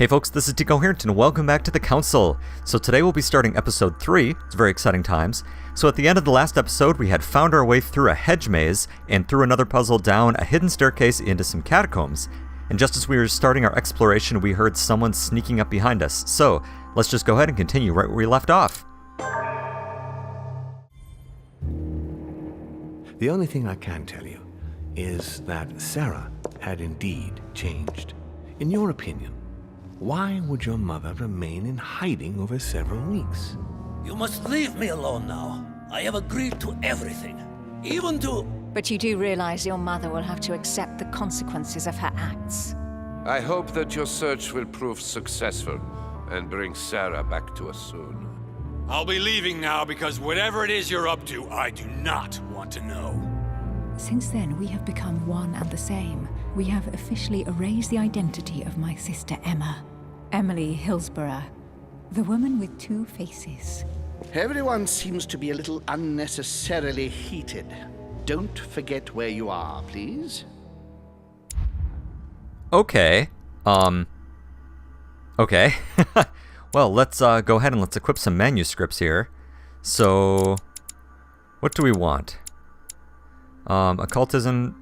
Hey folks, this is Decoherent and welcome back to the Council. So today we'll be starting episode 3, it's very exciting times. So at the end of the last episode we had found our way through a hedge maze and through another puzzle down a hidden staircase into some catacombs. And just as we were starting our exploration we heard someone sneaking up behind us. So let's just go ahead and continue right where we left off. The only thing I can tell you is that Sarah had indeed changed. In your opinion, why would your mother remain in hiding over several weeks? You must leave me alone now. I have agreed to everything, even to... But you do realize your mother will have to accept the consequences of her acts. I hope that your search will prove successful and bring Sarah back to us soon. I'll be leaving now because whatever it is you're up to, I do not want to know. Since then, we have become one and the same. We have officially erased the identity of my sister Emma. Emily Hillsborough, the woman with two faces. Everyone seems to be a little unnecessarily heated. Don't forget where you are, please. Okay. Okay. Well, let's go ahead and let's equip some manuscripts here. So, what do we want? Occultism.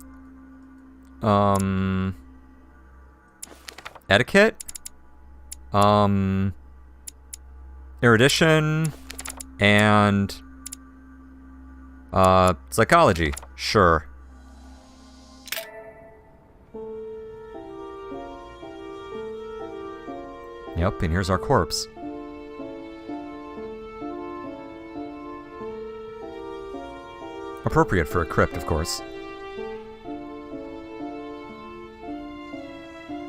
Etiquette. Erudition. And psychology. Sure. Yep, and here's our corpse. Appropriate for a crypt, of course.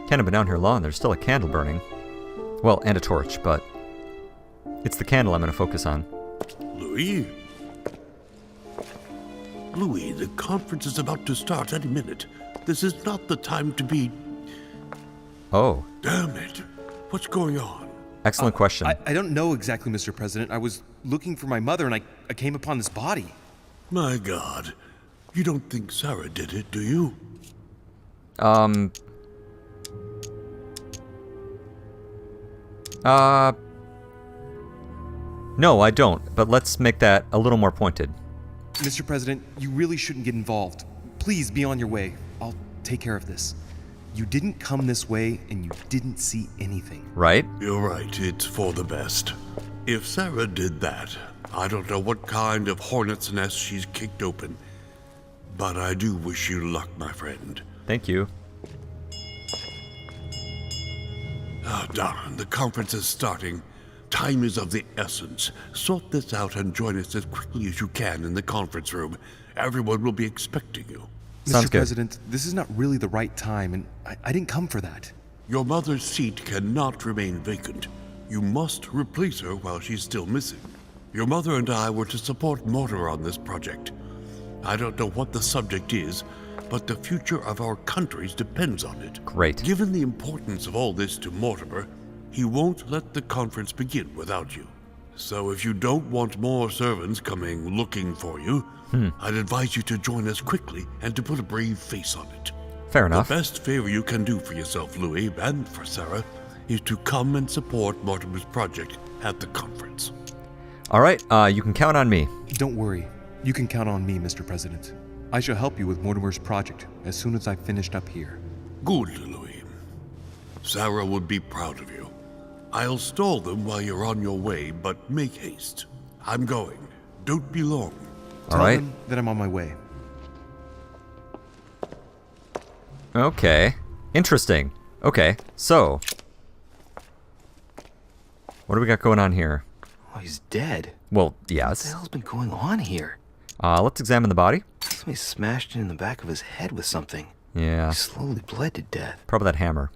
Can't have been down here long, there's still a candle burning. Well, and a torch, but it's the candle I'm going to focus on. Louis? Louis, the conference is about to start any minute. This is not the time to be... Oh. Damn it. What's going on? Excellent question. I don't know exactly, Mr. President. I was looking for my mother and I came upon this body. My God. You don't think Sarah did it, do you? No, I don't, but let's make that a little more pointed. Mr. President, you really shouldn't get involved. Please be on your way. I'll take care of this. You didn't come this way, and you didn't see anything. Right? You're right, it's for the best. If Sarah did that, I don't know what kind of hornet's nest she's kicked open. But I do wish you luck, my friend. Thank you. Oh, darn, the conference is starting. Time is of the essence. Sort this out and join us as quickly as you can in the conference room. Everyone will be expecting you. Sounds Mr. good. President, this is not really the right time, and I didn't come for that. Your mother's seat cannot remain vacant. You must replace her while she's still missing. Your mother and I were to support Mortimer on this project. I don't know what the subject is, but the future of our countries depends on it. Great. Given the importance of all this to Mortimer, he won't let the conference begin without you. So if you don't want more servants coming looking for you, I'd advise you to join us quickly and to put a brave face on it. Fair enough. The best favor you can do for yourself, Louis, and for Sarah, is to come and support Mortimer's project at the conference. Alright, you can count on me. Don't worry. You can count on me, Mr. President. I shall help you with Mortimer's project as soon as I've finished up here. Good, Louis. Sarah would be proud of you. I'll stall them while you're on your way, but make haste. I'm going. Don't be long. Tell Alright. them that I'm on my way. Okay. Interesting. Okay, so what do we got going on here? Oh, he's dead. Well, What the yes. hell's been going on here? Let's examine the body. Somebody smashed it in the back of his head with something. Yeah, He slowly bled to death. probably that hammer.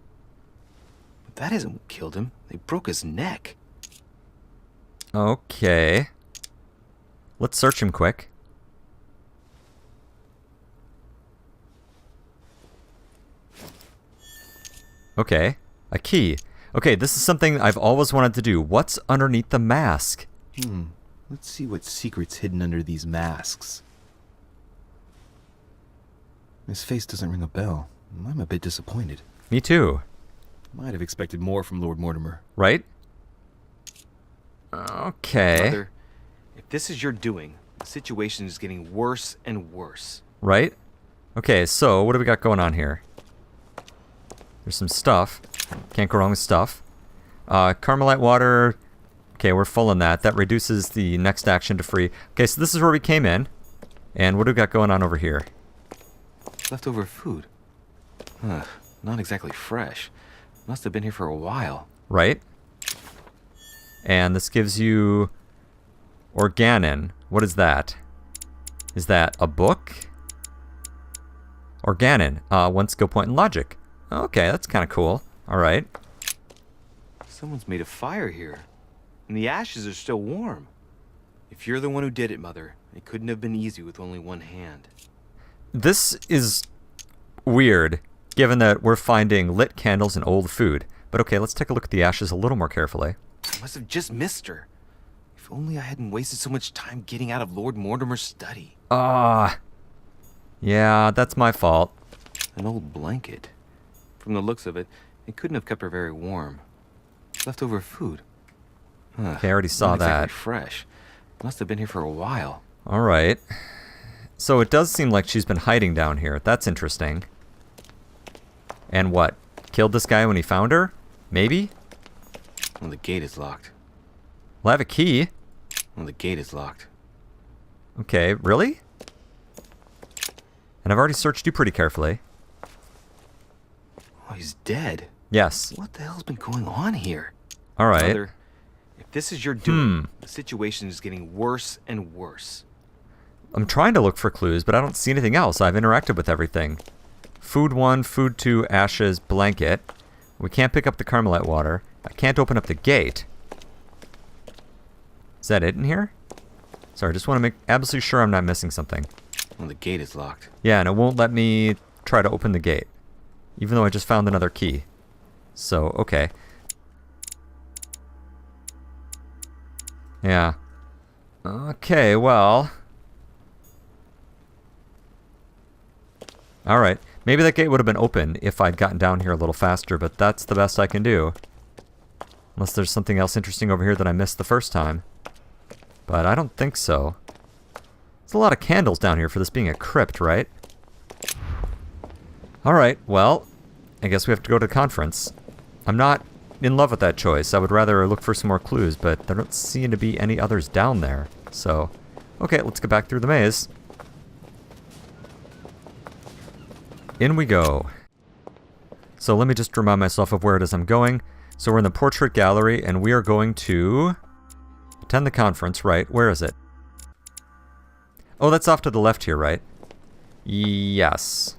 But that hasn't what killed him. They broke his neck. Okay. Let's search him quick. Okay, a key. Okay, this is something I've always wanted to do. What's underneath the mask? Let's see what secret's hidden under these masks. His face doesn't ring a bell. I'm a bit disappointed. Me too. Might have expected more from Lord Mortimer. Right? Okay. Mother, if this is your doing, the situation is getting worse and worse. Right? Okay, so what do we got going on here? There's some stuff. Can't go wrong with stuff. Carmelite water. Okay, we're full on that. That reduces the next action to free. Okay, so this is where we came in. And what do we got going on over here? Leftover food. Not exactly fresh. Must have been here for a while. Right? And this gives you Organon. What is that? Is that a book? Organon. 1 skill point in logic. Okay, that's kind of cool. Alright. Someone's made a fire here. And the ashes are still warm. If you're the one who did it, Mother, it couldn't have been easy with only one hand. This is weird, given that we're finding lit candles and old food. But okay, let's take a look at the ashes a little more carefully. I must have just missed her. If only I hadn't wasted so much time getting out of Lord Mortimer's study. Yeah, that's my fault. An old blanket. From the looks of it, it couldn't have kept her very warm. Leftover food. Okay, I already saw Not that. exactly fresh. Must have been here for a while. Alright. So it does seem like she's been hiding down here. That's interesting. And what? Killed this guy when he found her? Maybe? Well, the gate is locked. Well, I have a key. Well, the gate is locked. Okay, really? And I've already searched you pretty carefully. Oh, he's dead. Yes. What the hell's been going on here? Alright. Mother, if this is your doing, the situation is getting worse and worse. I'm trying to look for clues, but I don't see anything else. I've interacted with everything. Food 1, food 2, ashes, blanket. We can't pick up the Carmelite water. I can't open up the gate. Is that it in here? Sorry, I just want to make absolutely sure I'm not missing something. Well, the gate is locked. Yeah, and it won't let me try to open the gate. Even though I just found another key. So, okay. Yeah. Okay, well. Alright. Maybe that gate would have been open if I'd gotten down here a little faster, but that's the best I can do. Unless there's something else interesting over here that I missed the first time. But I don't think so. There's a lot of candles down here for this being a crypt, right? Alright, well, I guess we have to go to the conference. I'm not in love with that choice. I would rather look for some more clues, but there don't seem to be any others down there. So, okay, let's get back through the maze. In we go. So let me just remind myself of where it is I'm going. So we're in the portrait gallery, and we are going to attend the conference, right? Where is it? Oh, that's off to the left here, right? Yes.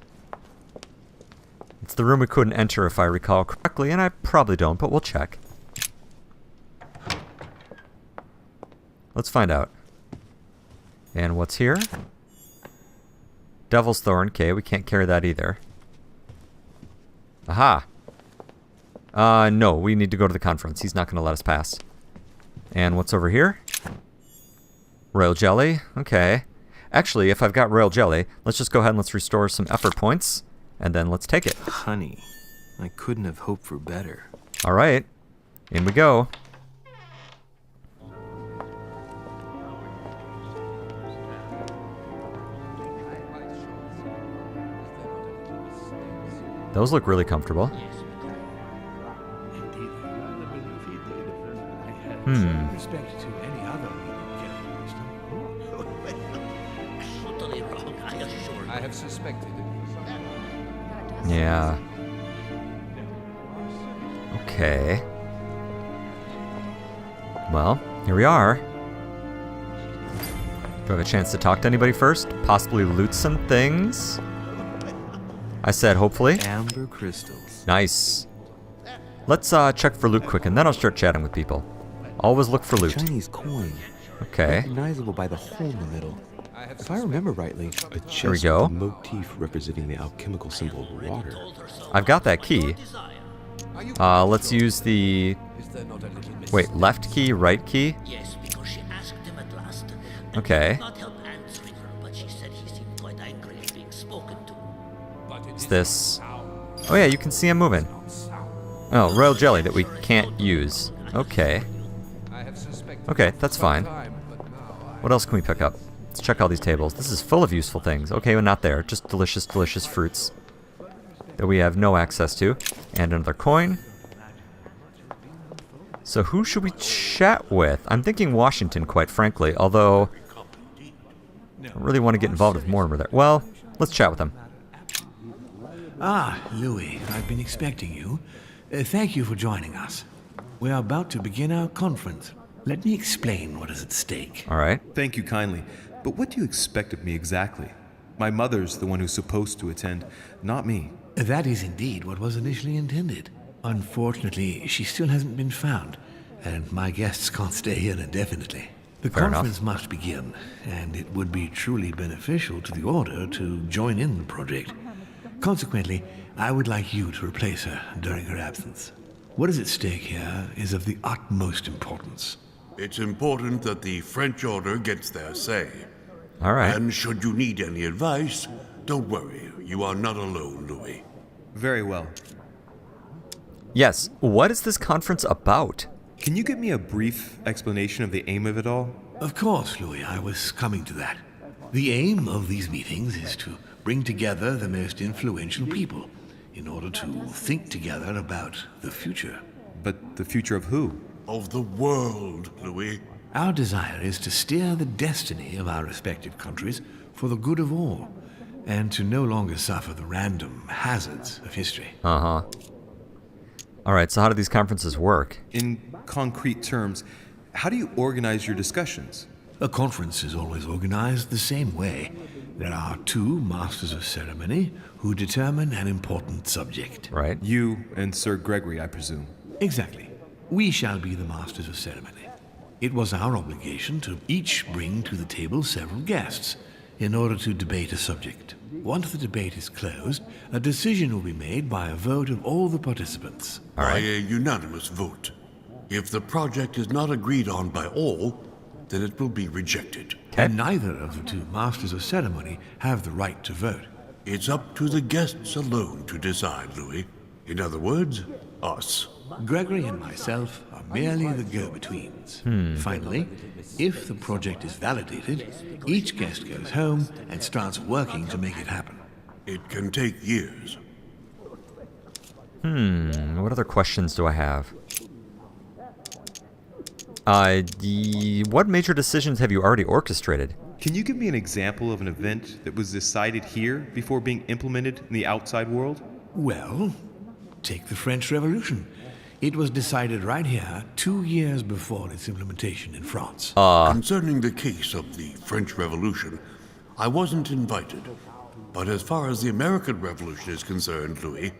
It's the room we couldn't enter if I recall correctly, and I probably don't, but we'll check. Let's find out. And what's here? Devil's Thorn. Okay, we can't carry that either. Aha! No, we need to go to the conference. He's not going to let us pass. And what's over here? Royal Jelly. Okay. Actually, if I've got Royal Jelly, let's just go ahead and let's restore some effort points. And then let's take it. Honey, I couldn't have hoped for better. Alright. In we go. Those look really comfortable. Respect to any other Totally wrong, I assure you. I have suspected it. Yeah. Okay. Well, here we are. Do I have a chance to talk to anybody first? Possibly loot some things? I said hopefully. amber crystals. Nice. Let's check for loot quick, and then I'll start chatting with people. Always look for loot. Chinese coin. Okay. Recognizable by the hole in the middle. If I remember rightly, a chest Here we go. with a motif representing the alchemical symbol water. I've got that key. Let's use the... Wait, left key, right key? Yes, because she asked him at last. And Okay. He could not help answering her, but she said he seemed quite angry at being spoken to. Is this... Oh yeah, you can see him moving. Oh, royal jelly that we can't use. Okay. Okay, that's fine. What else can we pick up? Let's check all these tables. This is full of useful things. Okay, well, not there. Just delicious, delicious fruits that we have no access to. And another coin. So who should we chat with? I'm thinking Washington, quite frankly, although I don't really want to get involved with Mortimer there. Well, let's chat with him. Ah, Louis, I've been expecting you. Thank you for joining us. We are about to begin our conference. Let me explain what is at stake. All right. Thank you kindly. But what do you expect of me exactly? My mother's the one who's supposed to attend, not me. That is indeed what was initially intended. Unfortunately, she still hasn't been found, and my guests can't stay here indefinitely. The conference must begin, and it would be truly beneficial to the Order to join in the project. Consequently, I would like you to replace her during her absence. What is at stake here is of the utmost importance. It's important that the French Order gets their say. All right. And should you need any advice, don't worry. You are not alone, Louis. Very well. Yes, what is this conference about? Can you give me a brief explanation of the aim of it all? Of course, Louis, I was coming to that. The aim of these meetings is to bring together the most influential people in order to think together about the future. But the future of who? Of the world, Louis. Our desire is to steer the destiny of our respective countries for the good of all, and to no longer suffer the random hazards of history. Uh-huh. All right, so how do these conferences work? In concrete terms, how do you organize your discussions? A conference is always organized the same way. There are two masters of ceremony who determine an important subject. Right. You and Sir Gregory, I presume. Exactly. We shall be the masters of ceremony. It was our obligation to each bring to the table several guests in order to debate a subject. Once the debate is closed, a decision will be made by a vote of all the participants. By a unanimous vote. If the project is not agreed on by all, then it will be rejected. And neither of the two masters of ceremony have the right to vote. It's up to the guests alone to decide, Louis. In other words, us. Gregory and myself are merely the go-betweens. Finally, if the project is validated, each guest goes home and starts working to make it happen. It can take years. What other questions do I have? What major decisions have you already orchestrated? Can you give me an example of an event that was decided here before being implemented in the outside world? Well, take the French Revolution. It was decided right here 2 years before its implementation in France. Concerning the case of the French Revolution, I wasn't invited. But as far as the American Revolution is concerned, Louis,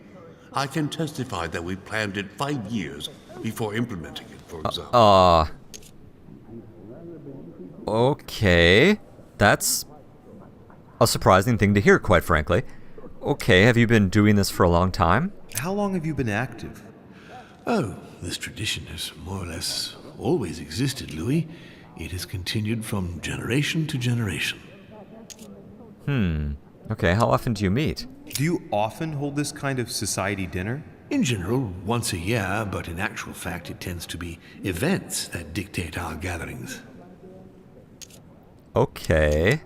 I can testify that we planned it 5 years before implementing it, for example. Okay. That's a surprising thing to hear, quite frankly. Okay, have you been doing this for a long time? How long have you been active? Oh, this tradition has more or less always existed, Louis. It has continued from generation to generation. Okay, how often do you meet? Do you often hold this kind of society dinner? In general, once a year, but in actual fact it tends to be events that dictate our gatherings. Okay.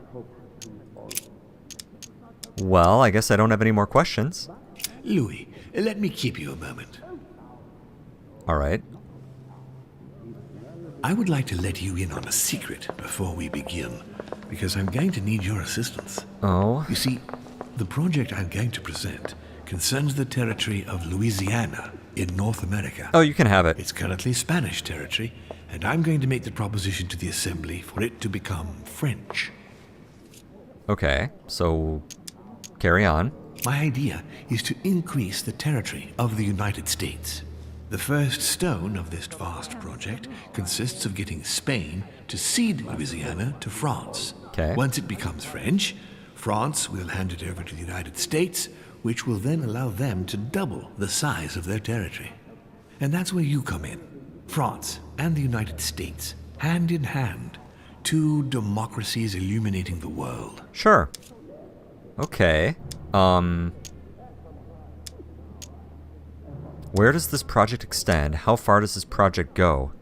Well, I guess I don't have any more questions. Louis, let me keep you a moment. All right. I would like to let you in on a secret before we begin, because I'm going to need your assistance. Oh? You see, the project I'm going to present concerns the territory of Louisiana in North America. Oh, you can have it. It's currently Spanish territory, and I'm going to make the proposition to the Assembly for it to become French. Okay, so carry on. My idea is to increase the territory of the United States. The first stone of this vast project consists of getting Spain to cede Louisiana to France. Okay. Once it becomes French, France will hand it over to the United States, which will then allow them to double the size of their territory. And that's where you come in. France and the United States, hand in hand, two democracies illuminating the world. Sure. Okay. Where does this project extend? How far does this project go?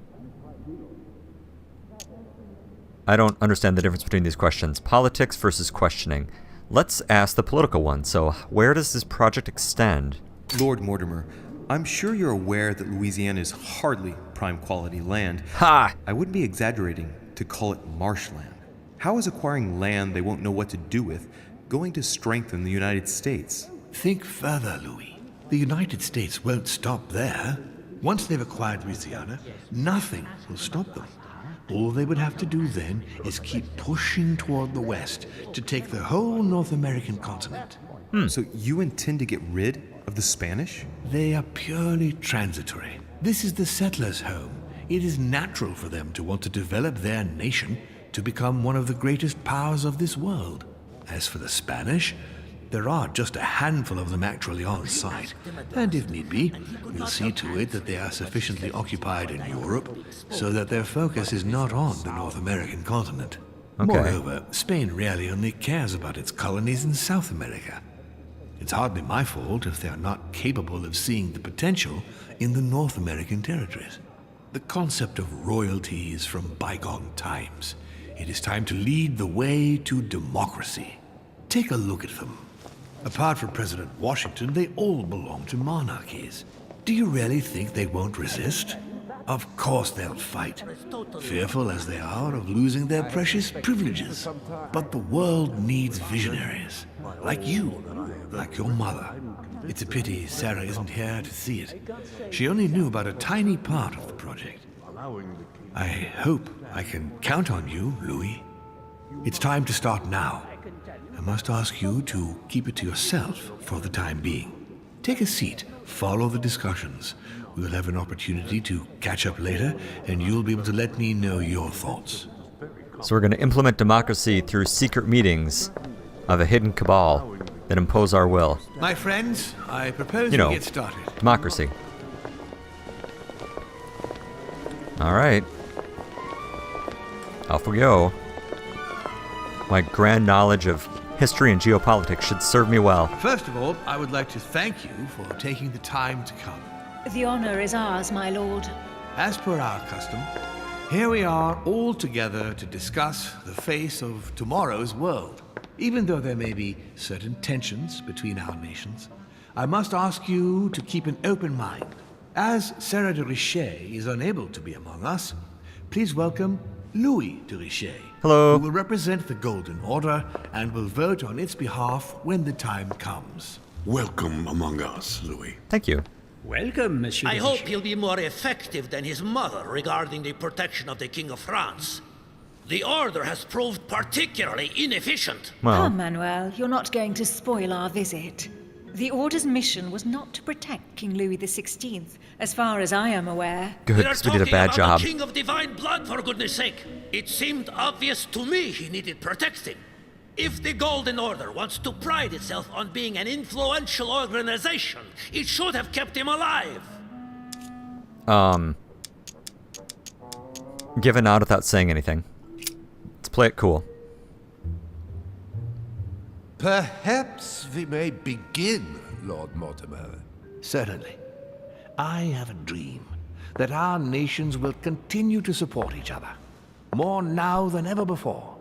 I don't understand the difference between these questions. Politics versus questioning. Let's ask the political one. So, where does this project extend? Lord Mortimer, I'm sure you're aware that Louisiana is hardly prime quality land. Ha! I wouldn't be exaggerating to call it marshland. How is acquiring land they won't know what to do with going to strengthen the United States? Think further, Louis. The United States won't stop there. Once they've acquired Louisiana, nothing will stop them. All they would have to do then is keep pushing toward the west to take the whole North American continent. So you intend to get rid of the Spanish? They are purely transitory. This is the settlers' home. It is natural for them to want to develop their nation to become one of the greatest powers of this world. As for the Spanish, there are just a handful of them actually on site, and if need be, we'll see to it that they are sufficiently occupied in Europe so that their focus is not on the North American continent. Okay. Moreover, Spain really only cares about its colonies in South America. It's hardly my fault if they are not capable of seeing the potential in the North American territories. The concept of royalty is from bygone times. It is time to lead the way to democracy. Take a look at them. Apart from President Washington, they all belong to monarchies. Do you really think they won't resist? Of course they'll fight, fearful as they are of losing their precious privileges. But the world needs visionaries, like you, like your mother. It's a pity Sarah isn't here to see it. She only knew about a tiny part of the project. I hope I can count on you, Louis. It's time to start now. I must ask you to keep it to yourself for the time being. Take a seat, follow the discussions. We'll have an opportunity to catch up later, and you'll be able to let me know your thoughts. So we're going to implement democracy through secret meetings of a hidden cabal that impose our will. My friends, I propose we get started. Democracy. All right. Off we go. My grand knowledge of history and geopolitics should serve me well. First of all, I would like to thank you for taking the time to come. The honor is ours, my lord. As per our custom, here we are all together to discuss the face of tomorrow's world. Even though there may be certain tensions between our nations, I must ask you to keep an open mind. As Sarah de Richet is unable to be among us, please welcome Louis de Richet. Hello. Who will represent the Golden Order and will vote on its behalf when the time comes. Welcome among us, Louis. Thank you. Welcome, Monsieur. I hope he'll be more effective than his mother regarding the protection of the King of France. The Order has proved particularly inefficient. Well. Come, Manuel, you're not going to spoil our visit. The Order's mission was not to protect King Louis XVI, as far as I am aware. Good, because we did a bad job. The King of Divine Blood, for goodness sake. It seemed obvious to me he needed protecting. If the Golden Order wants to pride itself on being an influential organization, it should have kept him alive. Given out without saying anything. Let's play it cool. Perhaps we may begin, Lord Mortimer. Certainly. I have a dream that our nations will continue to support each other, more now than ever before.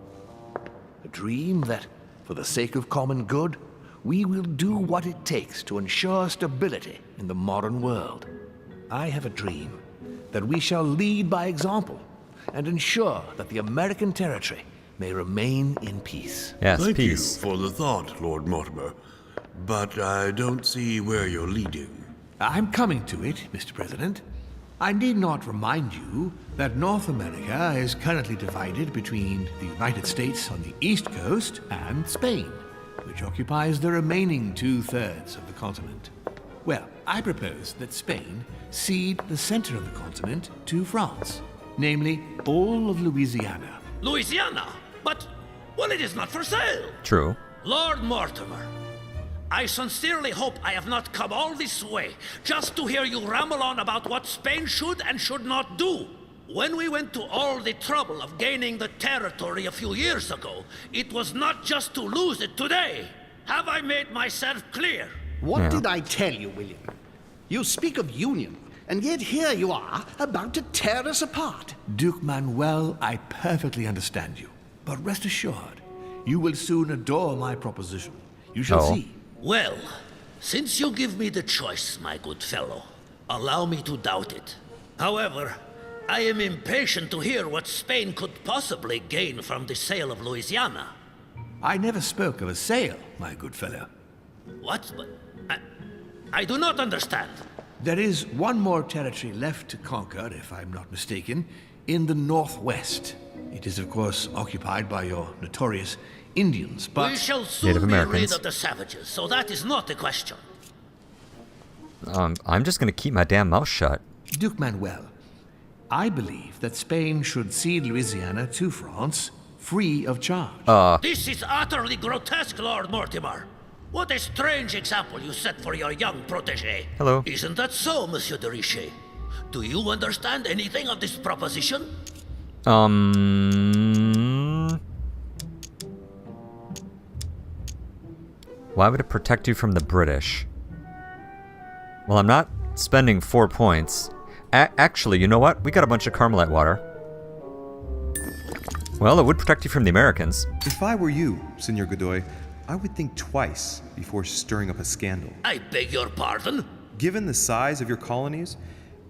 A dream that, for the sake of common good, we will do what it takes to ensure stability in the modern world. I have a dream that we shall lead by example and ensure that the American territory may remain in peace. Yes, Thank peace. you for the thought, Lord Mortimer. But I don't see where you're leading. I'm coming to it, Mr. President. I need not remind you that North America is currently divided between the United States on the east coast and Spain, which occupies the remaining 2/3 of the continent. Well, I propose that Spain cede the center of the continent to France, namely all of Louisiana. Louisiana? But, well, it is not for sale. True. Lord Mortimer, I sincerely hope I have not come all this way just to hear you ramble on about what Spain should and should not do. When we went to all the trouble of gaining the territory a few years ago, it was not just to lose it today. Have I made myself clear? What did I tell you, William? You speak of union, and yet here you are, about to tear us apart. Duke Manuel, I perfectly understand you. But rest assured, you will soon adore my proposition. You shall see. Well, since you give me the choice, my good fellow, allow me to doubt it. However, I am impatient to hear what Spain could possibly gain from the sale of Louisiana. I never spoke of a sale, my good fellow. What? I do not understand. There is one more territory left to conquer, if I'm not mistaken, in the northwest. It is, of course, occupied by your notorious Indians, but... We shall soon be rid of the savages, so that is not the question. I'm just gonna keep my damn mouth shut. Duke Manuel, I believe that Spain should cede Louisiana to France, free of charge. This is utterly grotesque, Lord Mortimer. What a strange example you set for your young protégé. Hello. Isn't that so, Monsieur de Richet? Do you understand anything of this proposition? Why would it protect you from the British? Well, I'm not spending 4 points. Actually, you know what? We got a bunch of Carmelite water. Well, it would protect you from the Americans. If I were you, Senor Godoy, I would think twice before stirring up a scandal. I beg your pardon? Given the size of your colonies,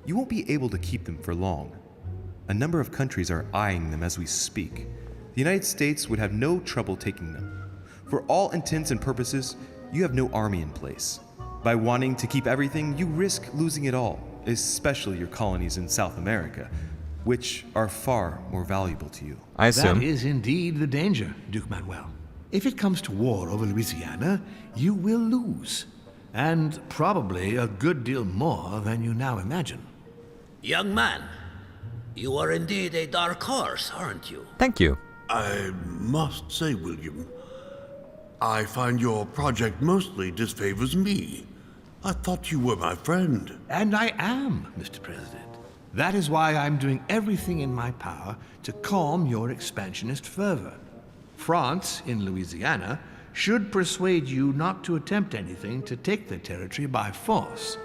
you won't be able to keep them for long. A number of countries are eyeing them as we speak. The United States would have no trouble taking them. For all intents and purposes, you have no army in place. By wanting to keep everything, you risk losing it all, especially your colonies in South America, which are far more valuable to you. I assume. That is indeed the danger, Duke Manuel. If it comes to war over Louisiana, you will lose. And probably a good deal more than you now imagine. Young man, you are indeed a dark horse, aren't you? Thank you. I must say, William, I find your project mostly disfavors me. I thought you were my friend. And I am, Mr. President. That is why I'm doing everything in my power to calm your expansionist fervor. France, in Louisiana, should persuade you not to attempt anything to take the territory by force.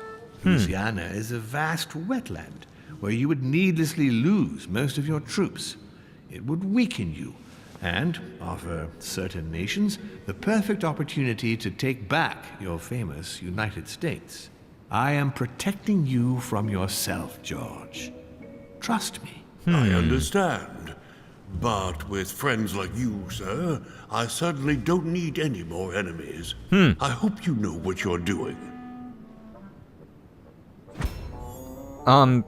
Louisiana is a vast wetland where you would needlessly lose most of your troops. It would weaken you and offer certain nations the perfect opportunity to take back your famous United States. I am protecting you from yourself, George. Trust me. I understand. But with friends like you, sir, I certainly don't need any more enemies. I hope you know what you're doing. Am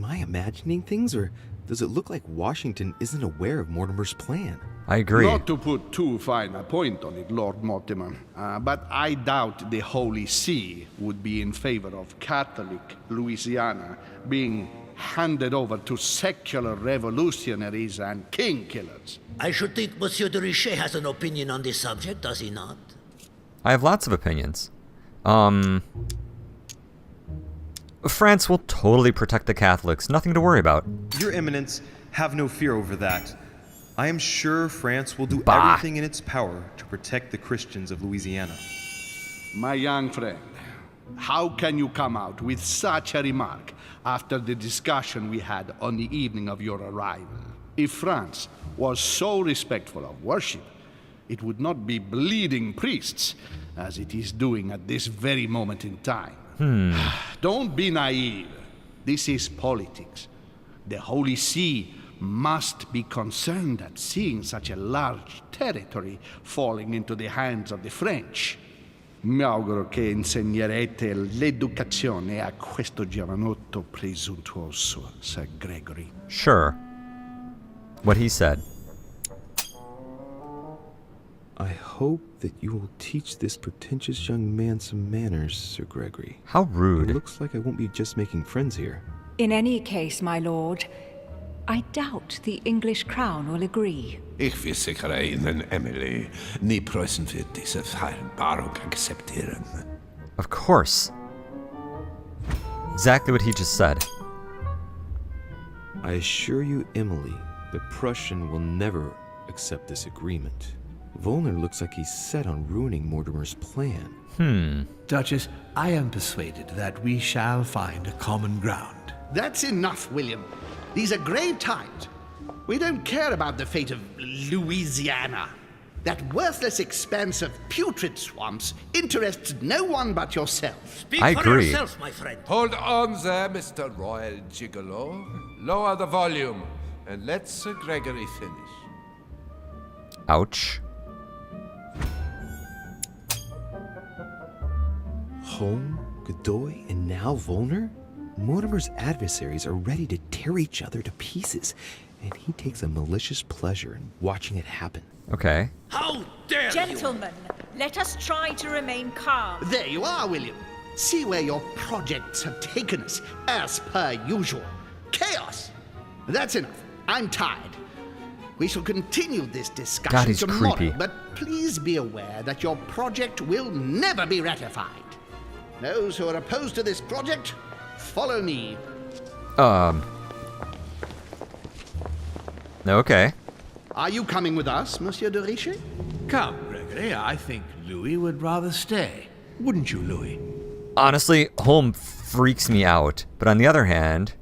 I imagining things, or does it look like Washington isn't aware of Mortimer's plan? I agree. Not to put too fine a point on it, Lord Mortimer, but I doubt the Holy See would be in favor of Catholic Louisiana being handed over to secular revolutionaries and king killers. I should think Monsieur de Richet has an opinion on this subject, does he not? I have lots of opinions. France will totally protect the Catholics. Nothing to worry about. Your Eminence, have no fear over that. I am sure France will do everything in its power to protect the Christians of Louisiana. My young friend, how can you come out with such a remark after the discussion we had on the evening of your arrival? If France was so respectful of worship, it would not be bleeding priests, as it is doing at this very moment in time. Don't be naive. This is politics. The Holy See must be concerned at seeing such a large territory falling into the hands of the French. Mi auguro che insegnerete l'educazione a questo giovanotto presuntuoso, Sir Gregory. Sure. What he said. I hope that you will teach this pretentious young man some manners, Sir Gregory. How rude. It looks like I won't be just making friends here. In any case, my lord, I doubt the English crown will agree. Ich versichere Ihnen, Emily, nie Preußen wird diese Vereinbarung akzeptieren. Of course. Exactly what he just said. I assure you, Emily, the Prussian will never accept this agreement. Volner looks like he's set on ruining Mortimer's plan. Duchess, I am persuaded that we shall find a common ground. That's enough, William. These are grave times. We don't care about the fate of Louisiana. That worthless expanse of putrid swamps interests no one but yourself. Speak I for agree. yourself, my friend. Hold on there, Mr. Royal Gigolo. Lower the volume, and let Sir Gregory finish. Ouch. Holm, Godoy, and now Volner? Mortimer's adversaries are ready to tear each other to pieces, and he takes a malicious pleasure in watching it happen. Okay. How dare Gentlemen, let us try to remain calm. There you are, William. See where your projects have taken us, as per usual. Chaos! That's enough. I'm tired. We shall continue this discussion God, he's tomorrow, creepy. but please be aware that your project will never be ratified. Those who are opposed to this project, follow me. Okay. Are you coming with us, Monsieur de Richet? Come, Gregory, I think Louis would rather stay. Wouldn't you, Louis? Honestly, Holm freaks me out. But on the other hand,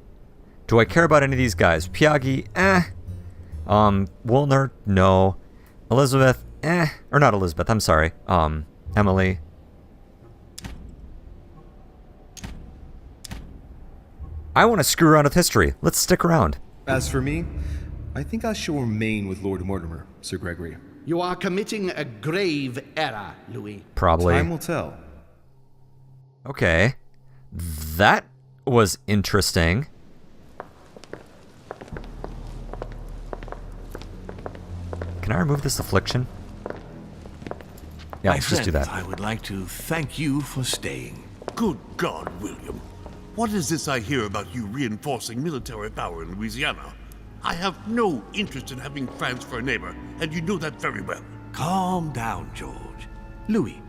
do I care about any of these guys? Piaggi, Wolner, no. Elizabeth, or not Elizabeth, I'm sorry. Emily. I want to screw around with history. Let's stick around. As for me, I think I shall remain with Lord Mortimer, Sir Gregory. You are committing a grave error, Louis. Probably. Time will tell. Okay. That was interesting. Can I remove this affliction? Yeah, My let's just do friends, that. I would like to thank you for staying. Good God, William. What is this I hear about you reinforcing military power in Louisiana? I have no interest in having France for a neighbor, and you know that very well. Calm down, George. Louis,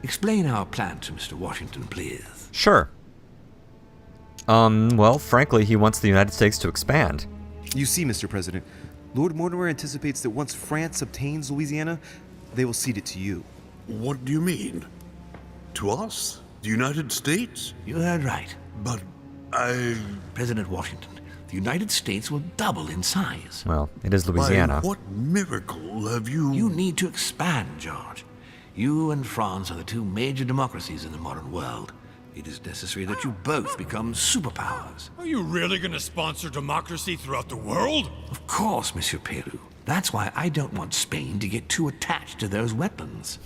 explain our plan to Mr. Washington, please. Sure. Well, frankly, he wants the United States to expand. You see, Mr. President, Lord Mortimer anticipates that once France obtains Louisiana, they will cede it to you. What do you mean? To us? The United States? You heard right. But President Washington, the United States will double in size. Well, it is Louisiana. By what miracle have you... You need to expand, George. You and France are the two major democracies in the modern world. It is necessary that you both become superpowers. Are you really going to sponsor democracy throughout the world? Of course, Monsieur Peru. That's why I don't want Spain to get too attached to those weapons.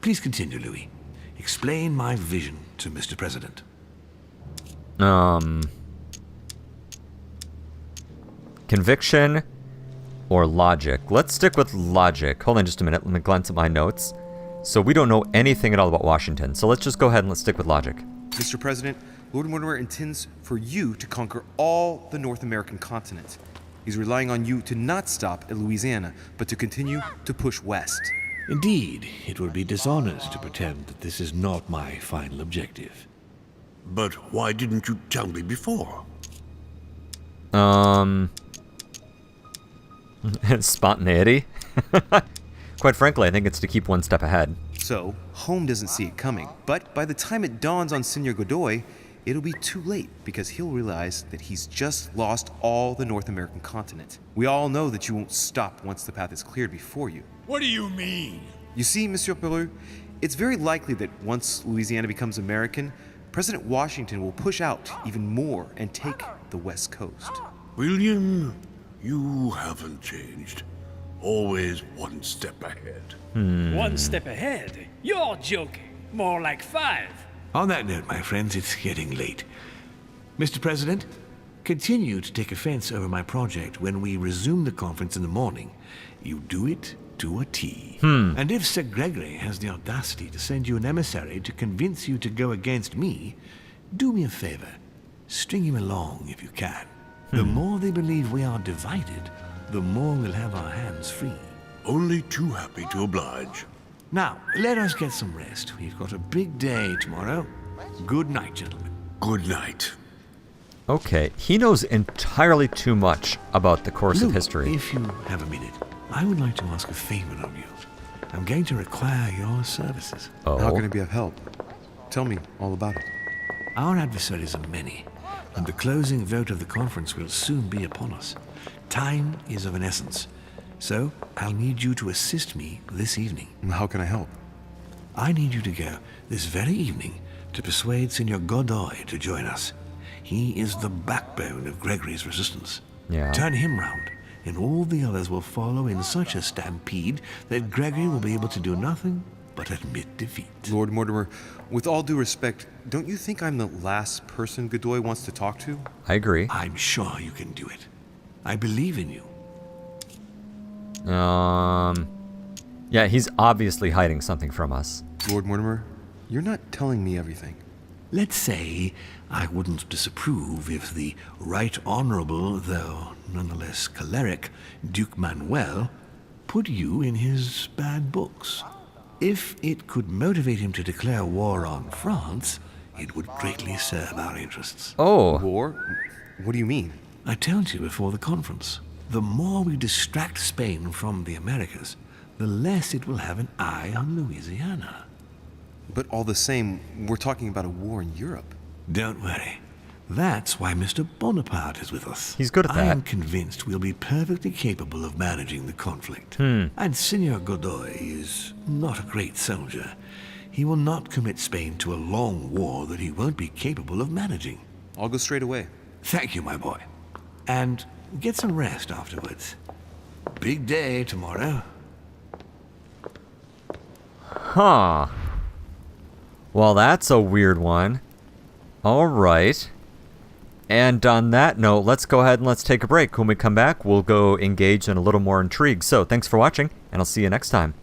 Please continue, Louis. Explain my vision to Mr. President. Conviction or logic? Let's stick with logic. Hold on just a minute. Let me glance at my notes. So we don't know anything at all about Washington. So let's just go ahead and let's stick with logic. Mr. President, Lord Mortimer intends for you to conquer all the North American continent. He's relying on you to not stop at Louisiana, but to continue to push west. Indeed, it would be dishonest to pretend that this is not my final objective. But why didn't you tell me before? Spontaneity? Quite frankly, I think it's to keep one step ahead. So, Holm doesn't see it coming, but by the time it dawns on Senor Godoy, it'll be too late because he'll realize that he's just lost all the North American continent. We all know that you won't stop once the path is cleared before you. What do you mean? You see, Monsieur Peru, it's very likely that once Louisiana becomes American, President Washington will push out even more and take the West Coast. William, you haven't changed. Always one step ahead. 1 step ahead? You're joking. More like 5. On that note, my friends, it's getting late. Mr. President, continue to take offense over my project when we resume the conference in the morning. You do it to a T. And if Sir Gregory has the audacity to send you an emissary to convince you to go against me, do me a favor. String him along if you can. The more they believe we are divided, the more we'll have our hands free. Only too happy to oblige. Now, let us get some rest. We've got a big day tomorrow. Good night, gentlemen. Good night. Okay, he knows entirely too much about the course of history. If you have a minute, I would like to ask a favor of you. I'm going to require your services. Oh. How can it be of help? Tell me all about it. Our adversaries are many, and the closing vote of the conference will soon be upon us. Time is of an essence, so I'll need you to assist me this evening. How can I help? I need you to go this very evening to persuade Signor Godoy to join us. He is the backbone of Gregory's resistance. Yeah. Turn him round, and all the others will follow in such a stampede that Gregory will be able to do nothing but admit defeat. Lord Mortimer, with all due respect, don't you think I'm the last person Godoy wants to talk to? I agree. I'm sure you can do it. I believe in you. Yeah, he's obviously hiding something from us. Lord Mortimer, you're not telling me everything. Let's say I wouldn't disapprove if the Right Honorable, though nonetheless choleric, Duke Manuel put you in his bad books. If it could motivate him to declare war on France, it would greatly serve our interests. Oh. War? What do you mean? I told you before the conference. The more we distract Spain from the Americas, the less it will have an eye on Louisiana. But all the same, we're talking about a war in Europe. Don't worry. That's why Mr. Bonaparte is with us. He's good at that. I am convinced we'll be perfectly capable of managing the conflict. And Signor Godoy is not a great soldier. He will not commit Spain to a long war that he won't be capable of managing. I'll go straight away. Thank you, my boy. And get some rest afterwards. Big day tomorrow. Huh. Well, that's a weird one. All right. And on that note, let's go ahead and let's take a break. When we come back, we'll go engage in a little more intrigue. So thanks for watching, and I'll see you next time.